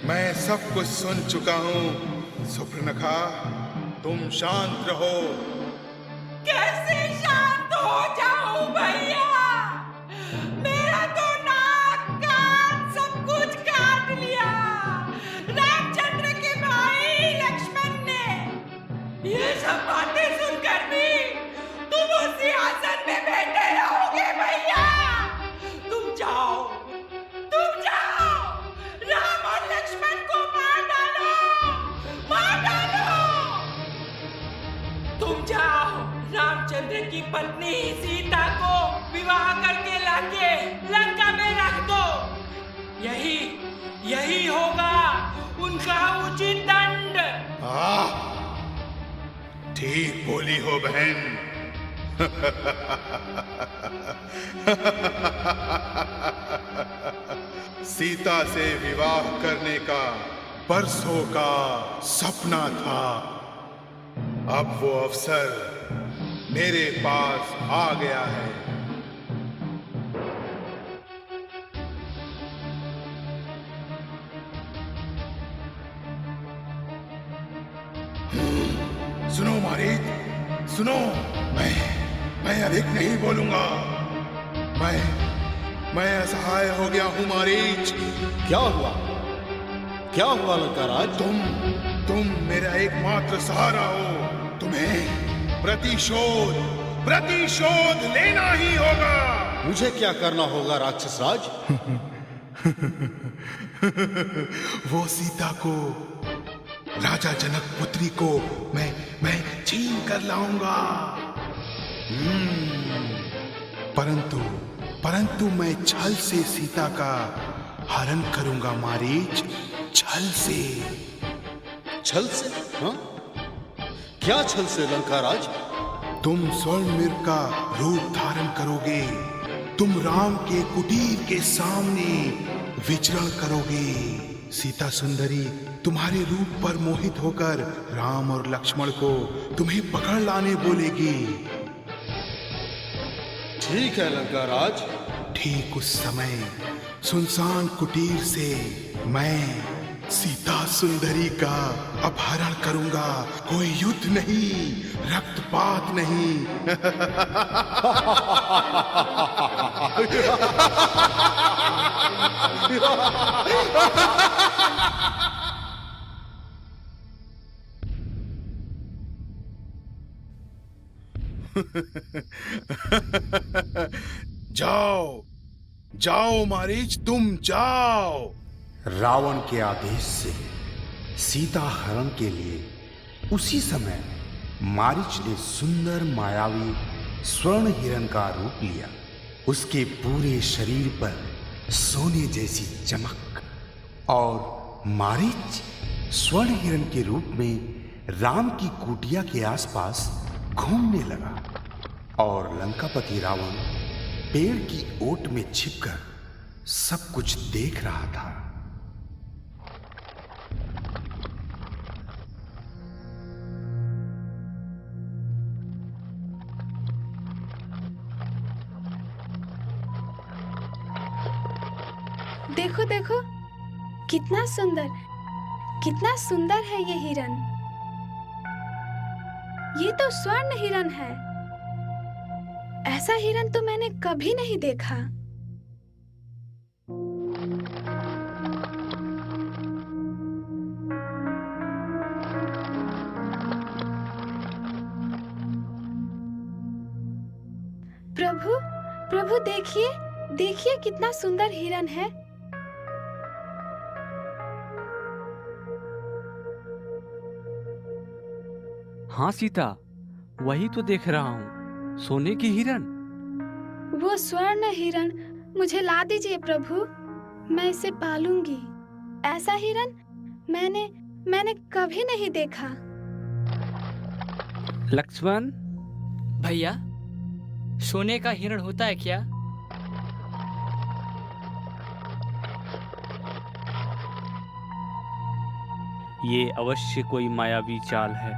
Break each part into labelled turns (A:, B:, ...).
A: मैं सब कुछ सुन चुका हूँ। सुपर्णखा, तुम शांत रहो।
B: कैसे शांत हो जाऊं भैया? मेरा तो नाक कान सब कुछ काट लिया रामचंद्र के भाई लक्ष्मण ने। ये सब बातें सुनकर भी तुम उस सिंहासन में बैठे रहोगे भैया? तुम जाओ, राम और लक्ष्मण को मार डालो, मार डालो। तुम जाओ, रामचंद्र की पत्नी सीता को विवाह करके लाके लंका में रख दो। यही होगा उनका उचित दंड।
A: ठीक बोली हो बहन। सीता से विवाह करने का बरसों का सपना था। अब वो अवसर मेरे पास आ गया है। सुनो मारीच, सुनो। मैं अधिक नहीं बोलूंगा। मैं असहाय हो गया हूं मारीच।
C: क्या हुआ? क्या हुआ लंकाराज?
A: तुम मेरा एकमात्र सहारा हो। तुम्हें प्रतिशोध लेना ही होगा।
C: मुझे क्या करना होगा राक्षस राज?
A: वो सीता को, राजा जनक पुत्री को मैं छीन कर लाऊंगा। परंतु मैं छल से सीता का हरण करूंगा मारीच। छल से।
C: छल से? हाँ? क्या छल से लंकाराज?
A: तुम स्वर्ण मृग का रूप धारण करोगे। तुम राम के कुटीर के सामने विचरण करोगे। सीता सुंदरी तुम्हारे रूप पर मोहित होकर राम और लक्ष्मण को तुम्हें पकड़ लाने बोलेगी।
C: ठीक है लंकाराज।
A: ठीक उस समय सुनसान कुटीर से मैं सीता सुंदरी का अपहरण करूंगा। कोई युद्ध नहीं, रक्तपात नहीं। जाओ मारीच, तुम जाओ।
D: रावण के आदेश से सीता हरण के लिए उसी समय मारीच ने सुंदर मायावी स्वर्ण हिरण का रूप लिया। उसके पूरे शरीर पर सोने जैसी चमक, और मारीच स्वर्ण हिरण के रूप में राम की कुटिया के आसपास घूमने लगा। और लंकापति रावण पेड़ की ओट में छिपकर सब कुछ देख रहा था।
E: देखो देखो, कितना सुंदर है ये हिरन। ये तो स्वर्ण हिरन है। ऐसा हिरन तो मैंने कभी नहीं देखा। प्रभु देखिए कितना सुंदर हिरन है।
F: हाँ सीता, वही तो देख रहा हूँ, सोने की हिरन।
E: वो स्वर्ण हिरन मुझे ला दीजिए प्रभु, मैं इसे पालूंगी। ऐसा हिरन मैंने कभी नहीं देखा।
F: लक्ष्मण,
G: भैया, सोने का हिरण होता है क्या?
F: ये अवश्य कोई मायावी चाल है।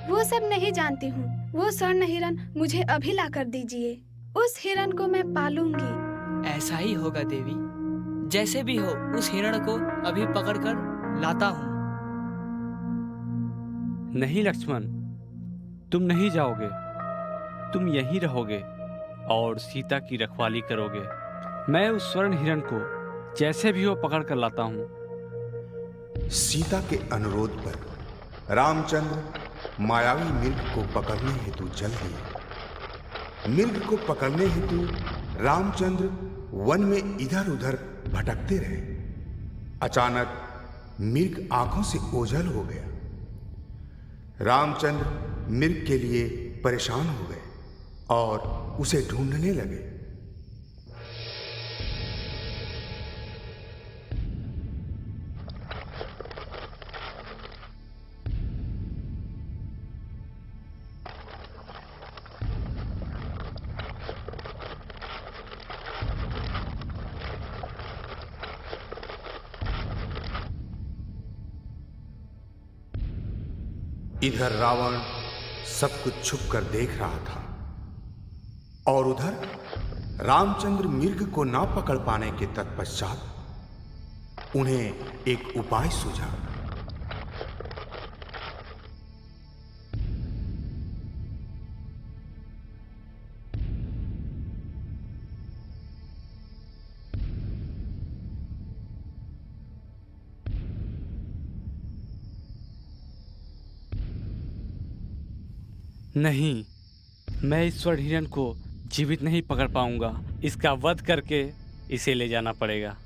E: वो सब नहीं जानती हूँ। वो स्वर्ण हिरण मुझे अभी ला कर दीजिए। उस हिरण को मैं पालूंगी।
G: ऐसा ही होगा देवी। जैसे भी हो उस हिरण को अभी पकड़कर लाता हूँ।
F: नहीं लक्ष्मण, तुम नहीं जाओगे। तुम यहीं रहोगे और सीता की रखवाली करोगे। मैं उस स्वर्ण हिरण को जैसे भी हो पकड़ कर लाता हूँ।
D: सीता के अनुरोध पर रामचंद्र मायावी मिर्ग को पकड़ने हेतु चल दिए। मिर्ग को पकड़ने हेतु रामचंद्र वन में इधर उधर भटकते रहे। अचानक मिर्ग आंखों से ओझल हो गया। रामचंद्र मिर्ग के लिए परेशान हो गए और उसे ढूंढने लगे। इधर रावण सब कुछ छुप कर देख रहा था और उधर रामचंद्र मिर्ग को ना पकड़ पाने के तत्पश्चात उन्हें एक उपाय सूझा।
F: नहीं, मैं इस स्वर्ण हिरण को जीवित नहीं पकड़ पाऊंगा। इसका वध करके इसे ले जाना पड़ेगा।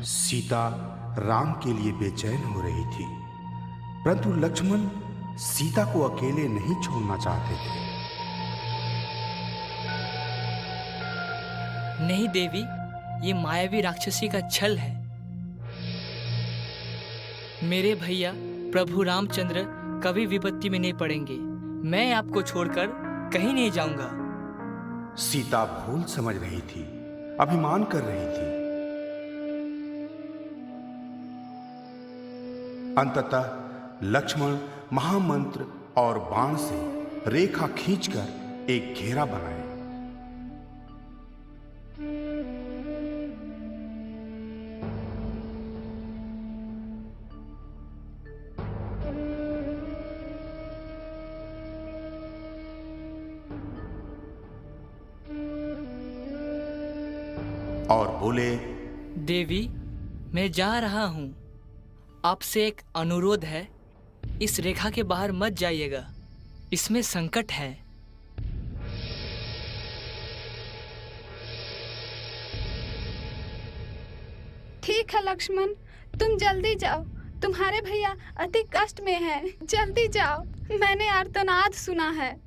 D: सीता राम के लिए बेचैन हो रही थी, परंतु लक्ष्मण सीता को अकेले नहीं छोड़ना चाहते थे।
G: नहीं देवी, ये मायावी राक्षसी का छल है। मेरे भैया प्रभु रामचंद्र कभी विपत्ति में नहीं पड़ेंगे। मैं आपको छोड़कर कहीं नहीं जाऊंगा।
D: सीता भूल समझ रही थी, अभिमान कर रही थी। अंततः लक्ष्मण महामंत्र और बाण से रेखा खींचकर एक घेरा बनाए। और बोले,
G: देवी, मैं जा रहा हूं। आपसे एक अनुरोध है, इस रेखा के बाहर मत जाइएगा। इसमें संकट है।
E: ठीक है लक्ष्मण, तुम जल्दी जाओ। तुम्हारे भैया अति कष्ट में हैं। जल्दी जाओ। मैंने आर्तनाद सुना है।